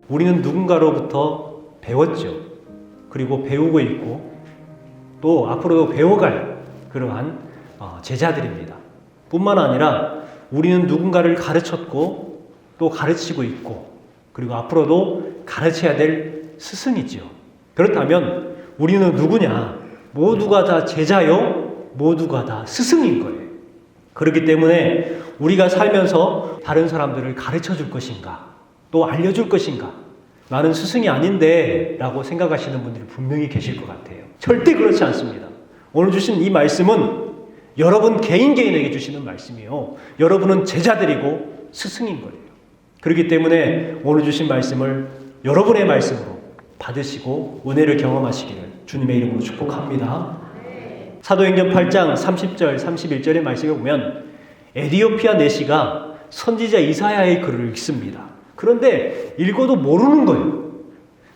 우리는 누군가로부터 배웠죠. 그리고 배우고 있고 또 앞으로도 배워갈 그러한 제자들입니다. 뿐만 아니라 우리는 누군가를 가르쳤고 또 가르치고 있고 그리고 앞으로도 가르쳐야 될 스승이죠. 그렇다면 우리는 누구냐? 모두가 다 제자요, 모두가 다 스승인 거예요. 그렇기 때문에 우리가 살면서 다른 사람들을 가르쳐 줄 것인가? 또 알려줄 것인가? 나는 스승이 아닌데 라고 생각하시는 분들이 분명히 계실 것 같아요. 절대 그렇지 않습니다. 오늘 주신 이 말씀은 여러분 개인에게 주시는 말씀이요. 여러분은 제자들이고 스승인 거예요. 그렇기 때문에 오늘 주신 말씀을 여러분의 말씀으로 받으시고 은혜를 경험하시기를 주님의 이름으로 축복합니다. 사도행전 8장 30절 31절의 말씀에 보면 에디오피아 내시가 선지자 이사야의 글을 읽습니다. 그런데 읽어도 모르는 거예요.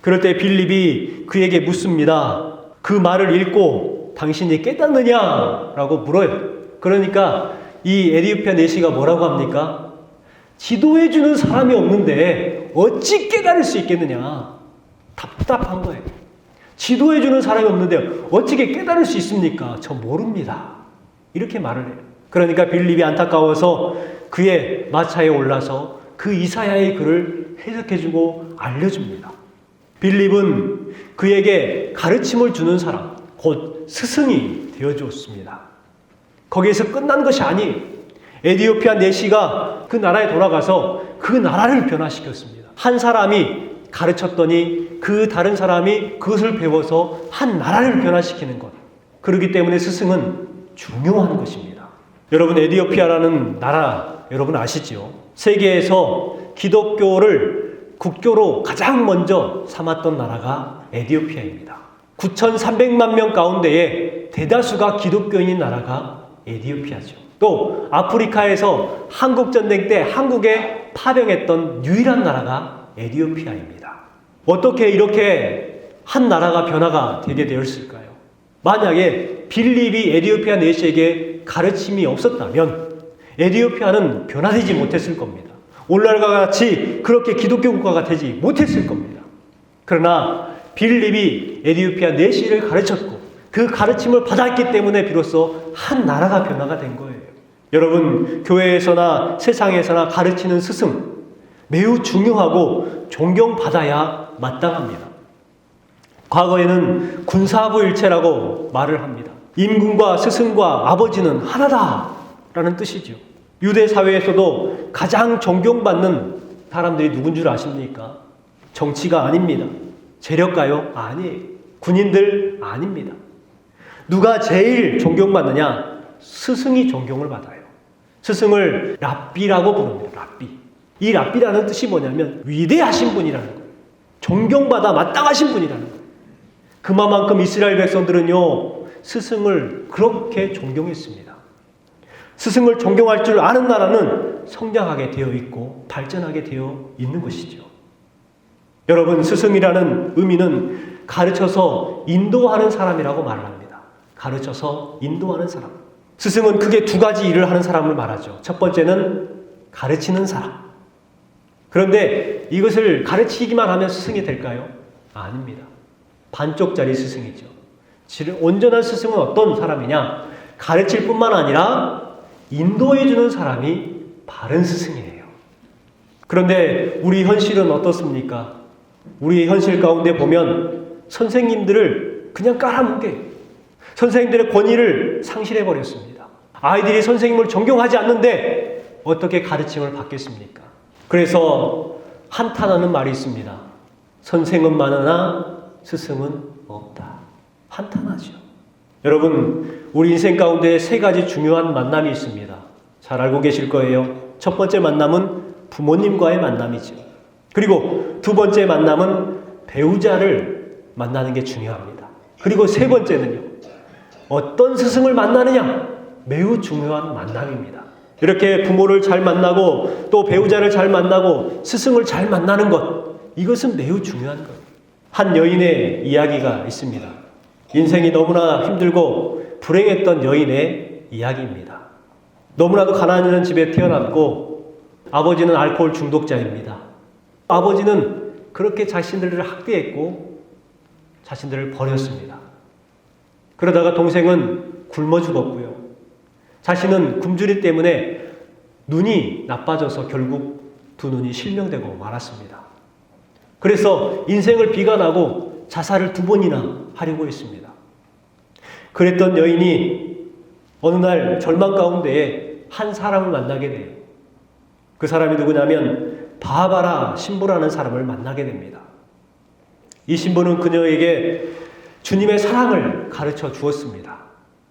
그럴 때 빌립이 그에게 묻습니다. 그 말을 읽고 당신이 깨닫느냐? 라고 물어요. 그러니까 이 에디오피아 내시가 뭐라고 합니까? 지도해주는 사람이 없는데 어찌 깨달을 수 있겠느냐? 답답한 거예요. 지도해주는 사람이 없는데 어떻게 깨달을 수 있습니까? 저 모릅니다. 이렇게 말을 해요. 그러니까 빌립이 안타까워서 그의 마차에 올라서 그 이사야의 글을 해석해주고 알려줍니다. 빌립은 그에게 가르침을 주는 사람, 곧 스승이 되어주었습니다. 거기에서 끝난 것이 아니에요. 에디오피아 내시가 그 나라에 돌아가서 그 나라를 변화시켰습니다. 한 사람이 가르쳤더니 그 다른 사람이 그것을 배워서 한 나라를 변화시키는 것. 그렇기 때문에 스승은 중요한 것입니다. 여러분, 에디오피아라는 나라 여러분 아시죠? 세계에서 기독교를 국교로 가장 먼저 삼았던 나라가 에디오피아입니다. 9,300만 명 가운데에 대다수가 기독교인인 나라가 에디오피아죠. 또 아프리카에서 한국전쟁 때 한국에 파병했던 유일한 나라가 에디오피아입니다. 어떻게 이렇게 한 나라가 변화가 되게 되었을까요? 만약에 빌립이 에디오피아 내시에게 가르침이 없었다면 에디오피아는 변화되지 못했을 겁니다. 오늘날과 같이 그렇게 기독교 국가가 되지 못했을 겁니다. 그러나 빌립이 에디오피아 내시를 가르쳤고 그 가르침을 받았기 때문에 비로소 한 나라가 변화가 된 거예요. 여러분, 교회에서나 세상에서나 가르치는 스승 매우 중요하고 존경받아야 마땅합니다. 과거에는 군사부 일체라고 말을 합니다. 임금과 스승과 아버지는 하나다라는 뜻이죠. 유대 사회에서도 가장 존경받는 사람들이 누군 줄 아십니까? 정치가 아닙니다. 재력가요? 아니에요. 군인들? 아닙니다. 누가 제일 존경받느냐? 스승이 존경을 받아요. 스승을 랍비라고 부릅니다. 랍비. 이 랍비라는 뜻이 뭐냐면 위대하신 분이라는 거예요. 존경받아 마땅하신 분이라는 거예요. 그만큼 이스라엘 백성들은요, 스승을 그렇게 존경했습니다. 스승을 존경할 줄 아는 나라는 성장하게 되어 있고 발전하게 되어 있는 것이죠. 여러분, 스승이라는 의미는 가르쳐서 인도하는 사람이라고 말을 합니다. 가르쳐서 인도하는 사람. 스승은 크게 두 가지 일을 하는 사람을 말하죠. 첫 번째는 가르치는 사람. 그런데 이것을 가르치기만 하면 스승이 될까요? 아닙니다. 반쪽짜리 스승이죠. 온전한 스승은 어떤 사람이냐? 가르칠 뿐만 아니라 인도해주는 사람이 바른 스승이에요. 그런데 우리 현실은 어떻습니까? 우리 현실 가운데 보면 선생님들을 그냥 깔아뭉개요. 선생님들의 권위를 상실해버렸습니다. 아이들이 선생님을 존경하지 않는데 어떻게 가르침을 받겠습니까? 그래서 한탄하는 말이 있습니다. 선생은 많으나 스승은 없다. 한탄하죠. 여러분, 우리 인생 가운데 세 가지 중요한 만남이 있습니다. 잘 알고 계실 거예요. 첫 번째 만남은 부모님과의 만남이죠. 그리고 두 번째 만남은 배우자를 만나는 게 중요합니다. 그리고 세 번째는요, 어떤 스승을 만나느냐? 매우 중요한 만남입니다. 이렇게 부모를 잘 만나고 또 배우자를 잘 만나고 스승을 잘 만나는 것, 이것은 매우 중요한 거예요. 한 여인의 이야기가 있습니다. 인생이 너무나 힘들고 불행했던 여인의 이야기입니다. 너무나도 가난한 집에 태어났고 아버지는 알코올 중독자입니다. 아버지는 그렇게 자신들을 학대했고 자신들을 버렸습니다. 그러다가 동생은 굶어 죽었고요. 자신은 굶주림 때문에 눈이 나빠져서 결국 두 눈이 실명되고 말았습니다. 그래서 인생을 비관하고 자살을 2번이나 하려고 했습니다. 그랬던 여인이 어느 날 절망 가운데에 한 사람을 만나게 돼요. 그 사람이 누구냐면 바바라 신부라는 사람을 만나게 됩니다. 이 신부는 그녀에게 주님의 사랑을 가르쳐 주었습니다.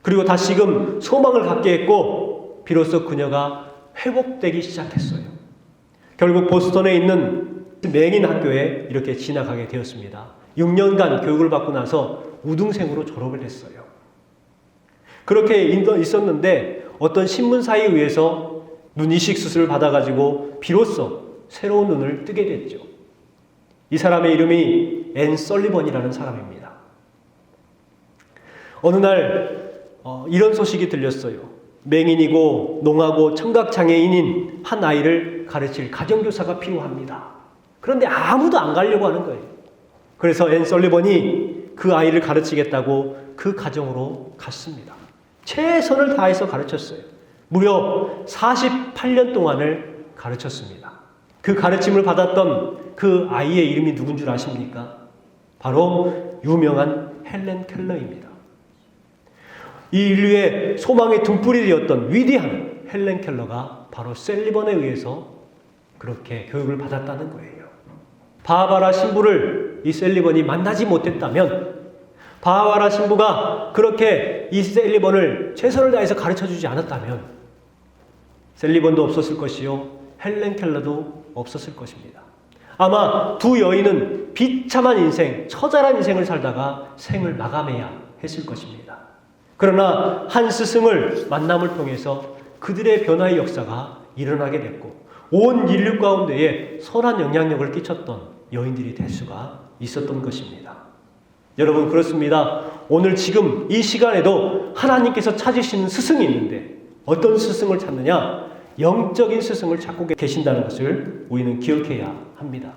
그리고 다시금 소망을 갖게 했고 비로소 그녀가 회복되기 시작했어요. 결국 보스턴에 있는 맹인 학교에 이렇게 진학하게 되었습니다. 6년간 교육을 받고 나서 우등생으로 졸업을 했어요. 그렇게 있었는데 어떤 신문사에 의해서 눈 이식 수술을 받아가지고 비로소 새로운 눈을 뜨게 됐죠. 이 사람의 이름이 앤 설리번이라는 사람입니다. 어느 날 이런 소식이 들렸어요. 맹인이고 농하고 청각장애인인 한 아이를 가르칠 가정교사가 필요합니다. 그런데 아무도 안 가려고 하는 거예요. 그래서 앤 설리번이 그 아이를 가르치겠다고 그 가정으로 갔습니다. 최선을 다해서 가르쳤어요. 무려 48년 동안을 가르쳤습니다. 그 가르침을 받았던 그 아이의 이름이 누군 줄 아십니까? 바로 유명한 헬렌 켈러입니다. 이 인류의 소망의 등불이 되었던 위대한 헬렌 켈러가 바로 셀리번에 의해서 그렇게 교육을 받았다는 거예요. 바바라 신부를 이 셀리번이 만나지 못했다면, 바바라 신부가 그렇게 이 셀리번을 최선을 다해서 가르쳐주지 않았다면 셀리번도 없었을 것이요 헬렌 켈러도 없었을 것입니다. 아마 두 여인은 비참한 인생, 처절한 인생을 살다가 생을 마감해야 했을 것입니다. 그러나 한 스승을 만남을 통해서 그들의 변화의 역사가 일어나게 됐고 온 인류 가운데에 선한 영향력을 끼쳤던 여인들이 될 수가 있었던 것입니다. 여러분, 그렇습니다. 오늘 지금 이 시간에도 하나님께서 찾으시는 스승이 있는데 어떤 스승을 찾느냐? 영적인 스승을 찾고 계신다는 것을 우리는 기억해야 합니다.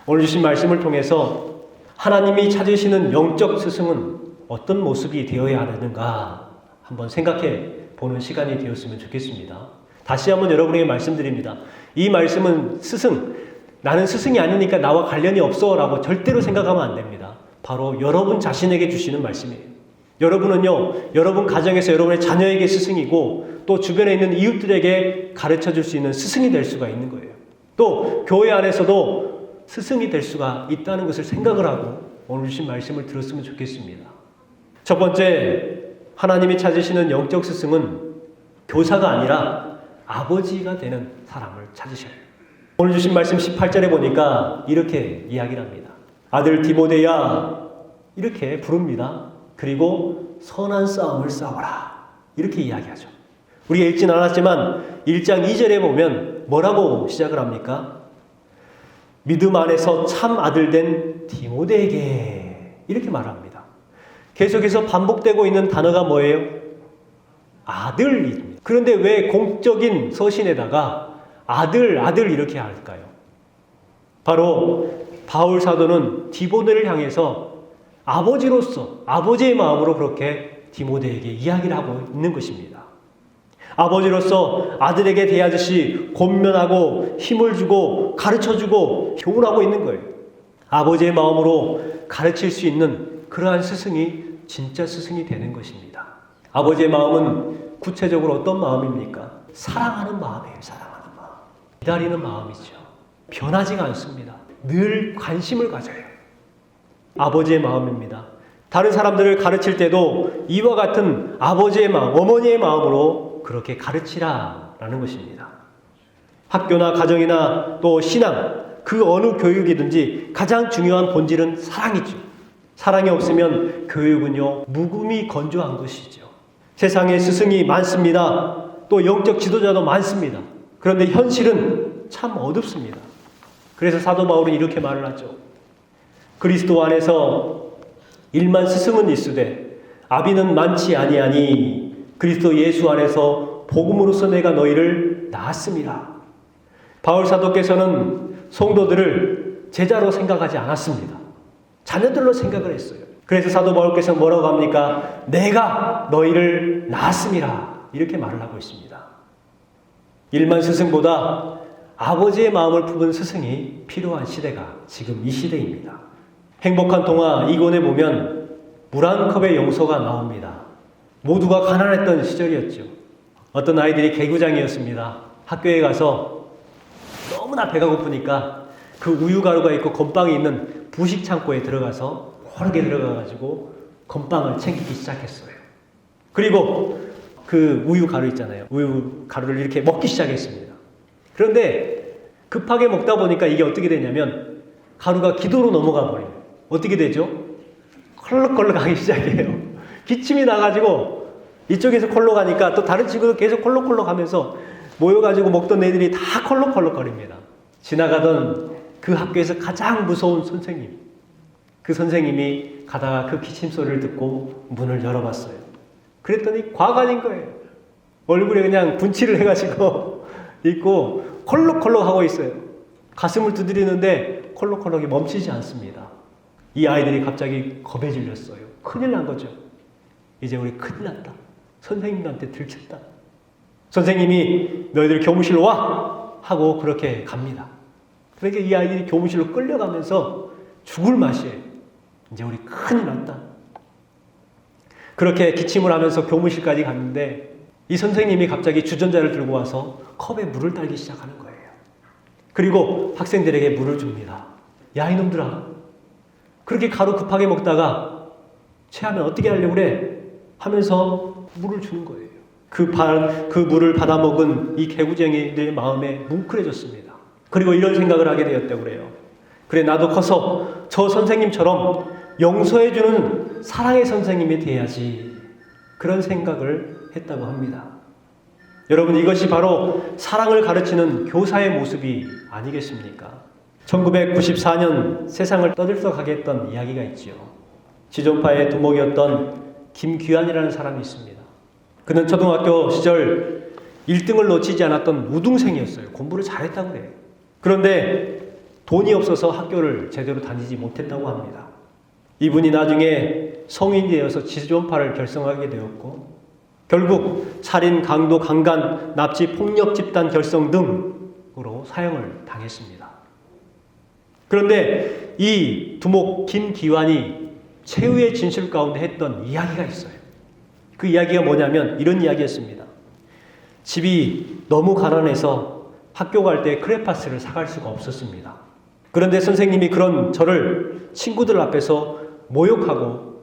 오늘 주신 말씀을 통해서 하나님이 찾으시는 영적 스승은 어떤 모습이 되어야 하는가 한번 생각해 보는 시간이 되었으면 좋겠습니다. 다시 한번 여러분에게 말씀드립니다. 이 말씀은 스승, 나는 스승이 아니니까 나와 관련이 없어 라고 절대로 생각하면 안 됩니다. 바로 여러분 자신에게 주시는 말씀이에요. 여러분은요, 여러분 가정에서 여러분의 자녀에게 스승이고 또 주변에 있는 이웃들에게 가르쳐 줄 수 있는 스승이 될 수가 있는 거예요. 또 교회 안에서도 스승이 될 수가 있다는 것을 생각을 하고 오늘 주신 말씀을 들었으면 좋겠습니다. 첫 번째, 하나님이 찾으시는 영적 스승은 교사가 아니라 아버지가 되는 사람을 찾으셔요. 오늘 주신 말씀 18절에 보니까 이렇게 이야기를 합니다. 아들 디모데야, 이렇게 부릅니다. 그리고 선한 싸움을 싸워라, 이렇게 이야기하죠. 우리가 읽진 않았지만 1장 2절에 보면 뭐라고 시작을 합니까? 믿음 안에서 참 아들 된 디모데에게, 이렇게 말합니다. 계속해서 반복되고 있는 단어가 뭐예요? 아들입니다. 그런데 왜 공적인 서신에다가 아들 이렇게 할까요? 바로 바울 사도는 디모데를 향해서 아버지로서 아버지의 마음으로 그렇게 디모데에게 이야기를 하고 있는 것입니다. 아버지로서 아들에게 대하듯이 권면하고 힘을 주고 가르쳐주고 교훈하고 있는 거예요. 아버지의 마음으로 가르칠 수 있는 그러한 스승이 진짜 스승이 되는 것입니다. 아버지의 마음은 구체적으로 어떤 마음입니까? 사랑하는 마음이에요. 사랑하는 마음. 기다리는 마음이죠. 변하지가 않습니다. 늘 관심을 가져요. 아버지의 마음입니다. 다른 사람들을 가르칠 때도 이와 같은 아버지의 마음, 어머니의 마음으로 그렇게 가르치라라는 것입니다. 학교나 가정이나 또 신앙, 그 어느 교육이든지 가장 중요한 본질은 사랑이죠. 사랑이 없으면 교육은요, 묵음이 건조한 것이죠. 세상에 스승이 많습니다. 또 영적 지도자도 많습니다. 그런데 현실은 참 어둡습니다. 그래서 사도 바울은 이렇게 말을 하죠. 그리스도 안에서 일만 스승은 있으되 아비는 많지 아니하니 그리스도 예수 안에서 복음으로서 내가 너희를 낳았음이라. 바울 사도께서는 성도들을 제자로 생각하지 않았습니다. 자녀들로 생각을 했어요. 그래서 사도 바울께서 뭐라고 합니까? 내가 너희를 낳았음이라 이렇게 말을 하고 있습니다. 일만 스승보다 아버지의 마음을 품은 스승이 필요한 시대가 지금 이 시대입니다. 행복한 동화 2권에 보면 물 한 컵의 용서가 나옵니다. 모두가 가난했던 시절이었죠. 어떤 아이들이 개구장이었습니다. 학교에 가서 너무나 배가 고프니까 그 우유 가루가 있고 건빵이 있는 부식 창고에 들어가서 고르게 들어가가지고 건빵을 챙기기 시작했어요. 그리고 그 우유 가루 있잖아요. 우유 가루를 이렇게 먹기 시작했습니다. 그런데 급하게 먹다 보니까 이게 어떻게 되냐면 가루가 기도로 넘어가 버려요. 어떻게 되죠? 컬럭컬럭 하기 시작해요. 기침이 나가지고 이쪽에서 콜록 하니까 또 다른 친구도 계속 콜록콜록 하면서 모여가지고 먹던 애들이 다 콜록콜록 거립니다. 지나가던 그 학교에서 가장 무서운 선생님, 그 선생님이 가다가 그 기침 소리를 듣고 문을 열어봤어요. 그랬더니 과관인 거예요. 얼굴에 그냥 분칠을 해가지고 있고 콜록콜록 하고 있어요. 가슴을 두드리는데 콜록콜록이 멈추지 않습니다. 이 아이들이 갑자기 겁에 질렸어요. 큰일 난 거죠. 이제 우리 큰일 났다. 선생님한테 들켰다. 선생님이 너희들 교무실로 와! 하고 그렇게 갑니다. 그러니까 이 아이들이 교무실로 끌려가면서 죽을 맛이에요. 이제 우리 큰일 났다. 그렇게 기침을 하면서 교무실까지 갔는데 이 선생님이 갑자기 주전자를 들고 와서 컵에 물을 따르기 시작하는 거예요. 그리고 학생들에게 물을 줍니다. 야 이놈들아, 그렇게 가루 급하게 먹다가 체하면 어떻게 하려고 그래? 하면서 물을 주는 거예요. 그 물을 받아먹은 이 개구쟁이들의 마음에 뭉클해졌습니다. 그리고 이런 생각을 하게 되었다고 그래요. 그래 나도 커서 저 선생님처럼 용서해주는 사랑의 선생님이 돼야지. 그런 생각을 했다고 합니다. 여러분 이것이 바로 사랑을 가르치는 교사의 모습이 아니겠습니까? 1994년 세상을 떠들썩하게 했던 이야기가 있지요. 지존파의 두목이었던 김귀환이라는 사람이 있습니다. 그는 초등학교 시절 1등을 놓치지 않았던 우등생이었어요. 공부를 잘했다고 그래요. 그런데 돈이 없어서 학교를 제대로 다니지 못했다고 합니다. 이분이 나중에 성인이 되어서 지존파를 결성하게 되었고 결국 살인, 강도, 강간, 납치, 폭력 집단 결성 등으로 사형을 당했습니다. 그런데 이 두목 김귀환이 최후의 진실 가운데 했던 이야기가 있어요. 그 이야기가 뭐냐면 이런 이야기였습니다. 집이 너무 가난해서 학교 갈 때 크레파스를 사갈 수가 없었습니다. 그런데 선생님이 그런 저를 친구들 앞에서 모욕하고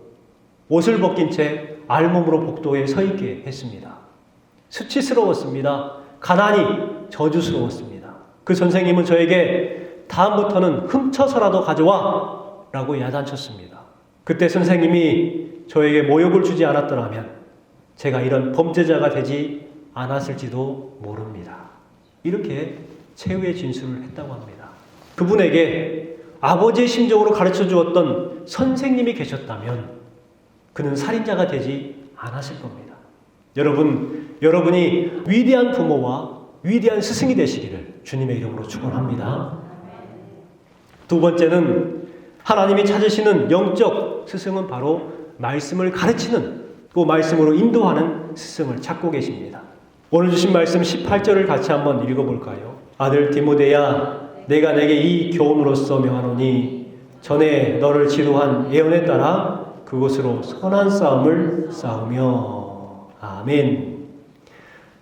옷을 벗긴 채 알몸으로 복도에 서 있게 했습니다. 수치스러웠습니다. 가난이 저주스러웠습니다. 그 선생님은 저에게 다음부터는 훔쳐서라도 가져와 라고 야단쳤습니다. 그때 선생님이 저에게 모욕을 주지 않았더라면 제가 이런 범죄자가 되지 않았을지도 모릅니다. 이렇게 최후의 진술을 했다고 합니다. 그분에게 아버지의 심정으로 가르쳐 주었던 선생님이 계셨다면 그는 살인자가 되지 않았을 겁니다. 여러분이 위대한 부모와 위대한 스승이 되시기를 주님의 이름으로 축원합니다. 두 번째는 하나님이 찾으시는 영적 스승은 바로 말씀을 가르치는 또 말씀으로 인도하는 스승을 찾고 계십니다. 오늘 주신 말씀 18절을 같이 한번 읽어볼까요? 아들 디모데야 내가 내게 이 교훈으로서 명하노니 전에 너를 지도한 예언에 따라 그것으로 선한 싸움을 싸우며. 아멘.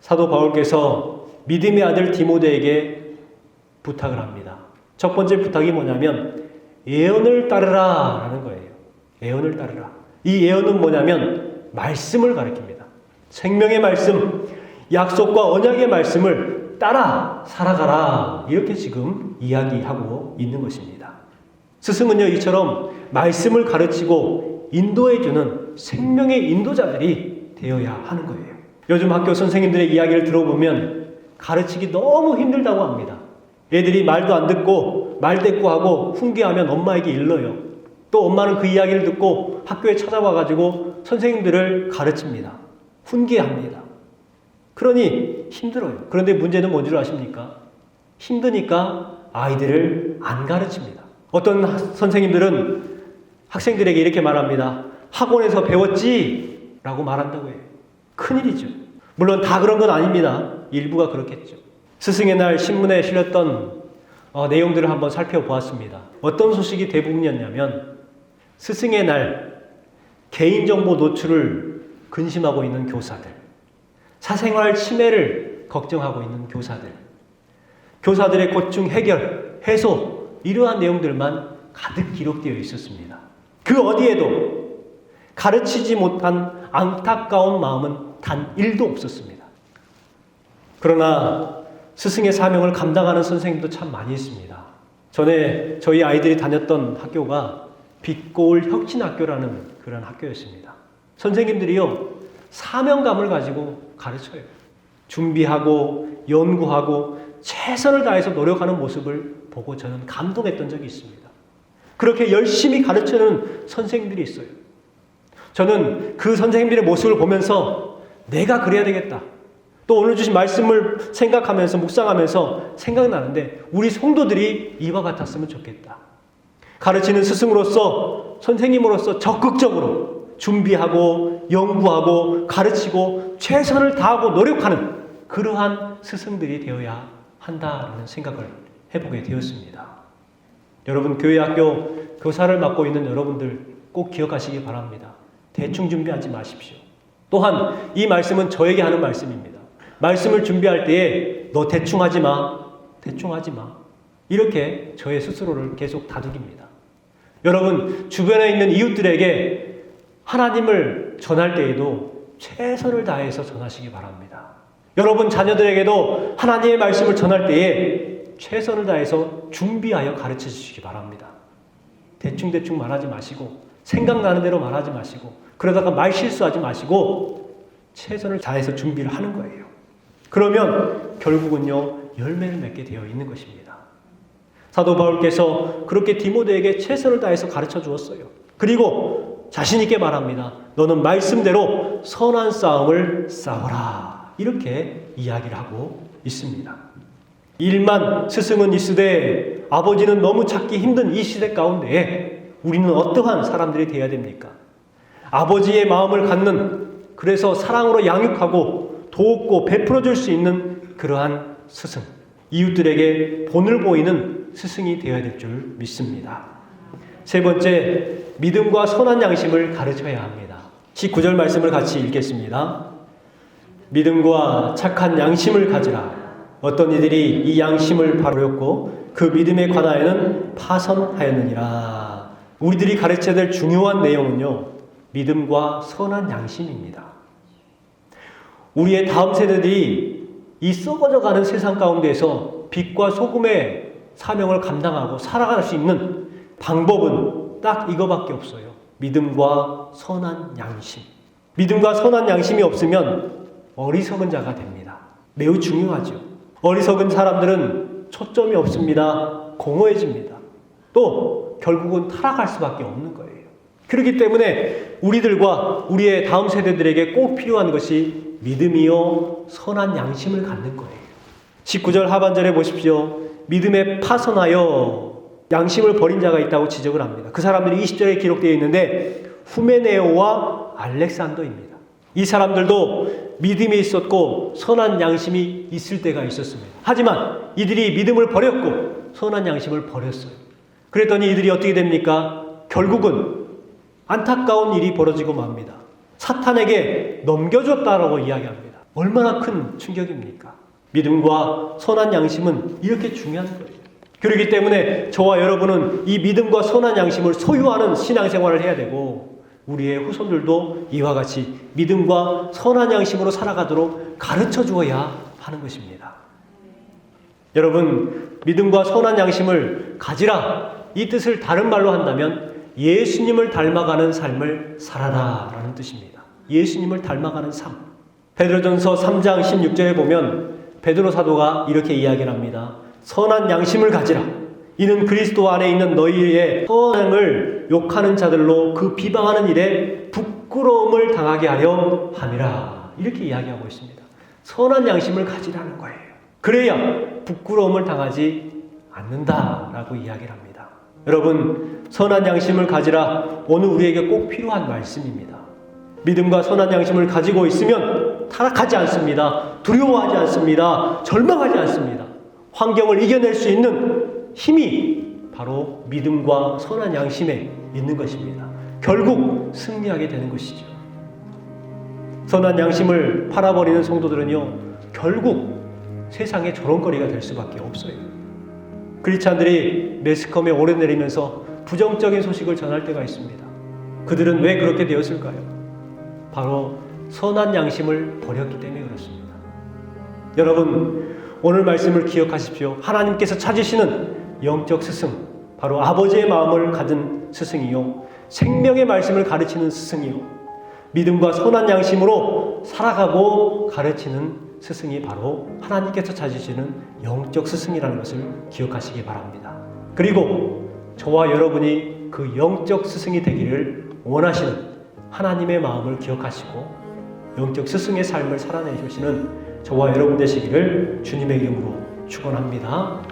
사도 바울께서 믿음의 아들 디모데에게 부탁을 합니다. 첫 번째 부탁이 뭐냐면 예언을 따르라 라는 거예요. 예언을 따르라. 이 예언은 뭐냐면 말씀을 가리킵니다. 생명의 말씀, 약속과 언약의 말씀을 따라 살아가라. 이렇게 지금 이야기하고 있는 것입니다. 스승은요, 이처럼 말씀을 가르치고 인도해주는 생명의 인도자들이 되어야 하는 거예요. 요즘 학교 선생님들의 이야기를 들어보면 가르치기 너무 힘들다고 합니다. 애들이 말도 안 듣고 말대꾸하고 훈계하면 엄마에게 일러요. 또 엄마는 그 이야기를 듣고 학교에 찾아와가지고 선생님들을 가르칩니다. 훈계합니다. 그러니 힘들어요. 그런데 문제는 뭔지 아십니까? 힘드니까 아이들을 안 가르칩니다. 어떤 선생님들은 학생들에게 이렇게 말합니다. 학원에서 배웠지? 라고 말한다고 해요. 큰일이죠. 물론 다 그런 건 아닙니다. 일부가 그렇겠죠. 스승의 날 신문에 실렸던 내용들을 한번 살펴보았습니다. 어떤 소식이 대부분이었냐면 스승의 날 개인정보 노출을 근심하고 있는 교사들, 사생활 침해를 걱정하고 있는 교사들의 고충 해결, 해소, 이러한 내용들만 가득 기록되어 있었습니다. 그 어디에도 가르치지 못한 안타까운 마음은 단 1도 없었습니다. 그러나 스승의 사명을 감당하는 선생님도 참 많이 있습니다. 전에 저희 아이들이 다녔던 학교가 빛고울 혁신학교라는 그런 학교였습니다. 선생님들이요, 사명감을 가지고 가르쳐요. 준비하고 연구하고 최선을 다해서 노력하는 모습을 보고 저는 감동했던 적이 있습니다. 그렇게 열심히 가르치는 선생님들이 있어요. 저는 그 선생님들의 모습을 보면서 내가 그래야 되겠다. 또 오늘 주신 말씀을 생각하면서 묵상하면서 생각나는데 우리 성도들이 이와 같았으면 좋겠다. 가르치는 스승으로서 선생님으로서 적극적으로 준비하고 연구하고 가르치고 최선을 다하고 노력하는 그러한 스승들이 되어야 한다는 생각을 해보게 되었습니다. 여러분, 교회 학교 교사를 맡고 있는 여러분들 꼭 기억하시기 바랍니다. 대충 준비하지 마십시오. 또한 이 말씀은 저에게 하는 말씀입니다. 말씀을 준비할 때에 너 대충 하지 마. 이렇게 저의 스스로를 계속 다독입니다. 여러분, 주변에 있는 이웃들에게 하나님을 전할 때에도 최선을 다해서 전하시기 바랍니다. 여러분 자녀들에게도 하나님의 말씀을 전할 때에 최선을 다해서 준비하여 가르쳐 주시기 바랍니다. 대충 말하지 마시고 생각나는 대로 말하지 마시고 그러다가 말 실수하지 마시고 최선을 다해서 준비를 하는 거예요. 그러면 결국은요, 열매를 맺게 되어 있는 것입니다. 사도 바울께서 그렇게 디모데에게 최선을 다해서 가르쳐 주었어요. 그리고 자신 있게 말합니다. 너는 말씀대로 선한 싸움을 싸워라. 이렇게 이야기를 하고 있습니다. 일만 스승은 있으되 아버지는 너무 찾기 힘든 이 시대 가운데 우리는 어떠한 사람들이 되어야 됩니까? 아버지의 마음을 갖는, 그래서 사랑으로 양육하고 돕고 베풀어 줄 수 있는 그러한 스승, 이웃들에게 본을 보이는 스승이 되어야 될 줄 믿습니다. 세 번째, 믿음과 선한 양심을 가르쳐야 합니다. 19절 말씀을 같이 읽겠습니다. 믿음과 착한 양심을 가지라. 어떤 이들이 이 양심을 버렸고 그 믿음에 관하여는 파선하였느니라. 우리들이 가르쳐야 될 중요한 내용은요, 믿음과 선한 양심입니다. 우리의 다음 세대들이 이 썩어져가는 세상 가운데서 빛과 소금의 사명을 감당하고 살아갈 수 있는 방법은 딱 이거밖에 없어요. 믿음과 선한 양심. 믿음과 선한 양심이 없으면 어리석은 자가 됩니다. 매우 중요하죠. 어리석은 사람들은 초점이 없습니다. 공허해집니다. 또 결국은 타락할 수밖에 없는 거예요. 그렇기 때문에 우리들과 우리의 다음 세대들에게 꼭 필요한 것이 믿음이요 선한 양심을 갖는 거예요. 19절 하반절에 보십시오. 믿음에 파선하여 양심을 버린 자가 있다고 지적을 합니다. 그 사람들이 20절에 기록되어 있는데 후메네오와 알렉산더입니다. 이 사람들도 믿음이 있었고 선한 양심이 있을 때가 있었습니다. 하지만 이들이 믿음을 버렸고 선한 양심을 버렸어요. 그랬더니 이들이 어떻게 됩니까? 결국은 안타까운 일이 벌어지고 맙니다. 사탄에게 넘겨줬다라고 이야기합니다. 얼마나 큰 충격입니까? 믿음과 선한 양심은 이렇게 중요한 거예요. 그렇기 때문에 저와 여러분은 이 믿음과 선한 양심을 소유하는 신앙생활을 해야 되고 우리의 후손들도 이와 같이 믿음과 선한 양심으로 살아가도록 가르쳐 주어야 하는 것입니다. 여러분, 믿음과 선한 양심을 가지라, 이 뜻을 다른 말로 한다면 예수님을 닮아가는 삶을 살아라 라는 뜻입니다. 예수님을 닮아가는 삶. 베드로전서 3장 16절에 보면 베드로 사도가 이렇게 이야기를 합니다. 선한 양심을 가지라. 이는 그리스도 안에 있는 너희의 선행을 욕하는 자들로 그 비방하는 일에 부끄러움을 당하게 하려 함이라. 이렇게 이야기하고 있습니다. 선한 양심을 가지라는 거예요. 그래야 부끄러움을 당하지 않는다라고 이야기를 합니다. 여러분, 선한 양심을 가지라. 오늘 우리에게 꼭 필요한 말씀입니다. 믿음과 선한 양심을 가지고 있으면 타락하지 않습니다. 두려워하지 않습니다. 절망하지 않습니다. 환경을 이겨낼 수 있는 힘이 바로 믿음과 선한 양심에 있는 것입니다. 결국 승리하게 되는 것이죠. 선한 양심을 팔아버리는 성도들은요, 결국 세상의 조롱거리가 될 수밖에 없어요. 크리스찬들이 매스컴에 오르내리면서 부정적인 소식을 전할 때가 있습니다. 그들은 왜 그렇게 되었을까요? 바로 선한 양심을 버렸기 때문에 그렇습니다. 여러분, 오늘 말씀을 기억하십시오. 하나님께서 찾으시는 영적 스승, 바로 아버지의 마음을 가진 스승이요, 생명의 말씀을 가르치는 스승이요, 믿음과 선한 양심으로 살아가고 가르치는 스승이 바로 하나님께서 찾으시는 영적 스승이라는 것을 기억하시기 바랍니다. 그리고 저와 여러분이 그 영적 스승이 되기를 원하시는 하나님의 마음을 기억하시고 영적 스승의 삶을 살아내주시는 저와 여러분 되시기를 주님의 이름으로 축원합니다.